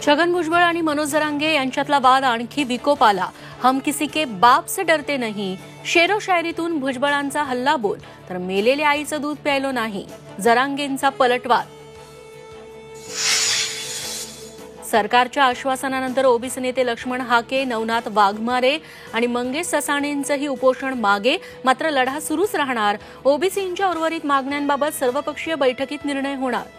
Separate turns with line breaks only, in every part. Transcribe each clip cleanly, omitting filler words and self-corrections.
छगन भुजबळ आणि मनोज जरांगे यांच्यातला वाद आणखी विकोपाला। हम किसी के बाप से डरते नहीं, शेरो शायरीतून भुजबळांचा हल्ला बोल, तर मेलेल्या आईचं दूध प्यायलो नाही, जरांगेंचा पलटवार। सरकारच्या आश्वासनानंतर ओबीसी नेते लक्ष्मण हाके, नवनाथ वाघमारे आणि मंगेश ससाणेंचंही उपोषण मागे, मात्र लढा सुरूच राहणार। ओबीसींच्या उर्वरित मागण्यांबाबत सर्वपक्षीय बैठकीत निर्णय होणार।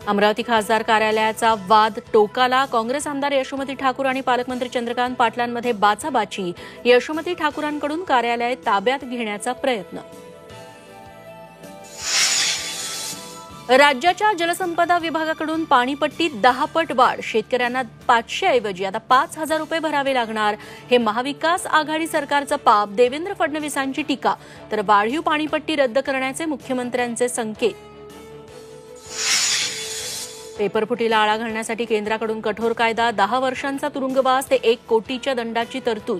अमरावती खासदार कार्यालयाचा वाद टोकाला। काँग्रेस आमदार यशोमती ठाकूर आणि पालकमंत्री चंद्रकांत पाटलांमध्ये बाचाबाची। यशोमती ठाकूरांकडून कार्यालय ताब्यात घेण्याचा प्रयत्न। राज्याच्या जलसंपदा विभागाकडून पाणीपट्टीत 10 पट वाढ। शेतकऱ्यांना 500 ऐवजी आता 5000 रुपये भरावे लागणार। हे महाविकास आघाडी सरकारचं पाप। देवेंद्र फडणवीसांची टीका, तर वाढीव पाणीपट्टी रद्द करण्याचे मुख्यमंत्र्यांचे संकेत। पेपरफुटीला आळा घालण्यासाठी केंद्राकडून कठोर कायदा। 10 वर्षांचा तुरुंगवास ते 1 कोटीच्या दंडाची तरतूद।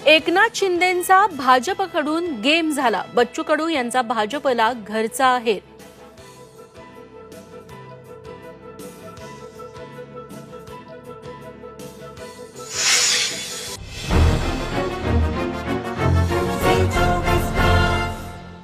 एकनाथ शिंदेंचा भाजपकडून गेम झाला। बच्चू कडू यांचा भाजपला घरचा आहेर।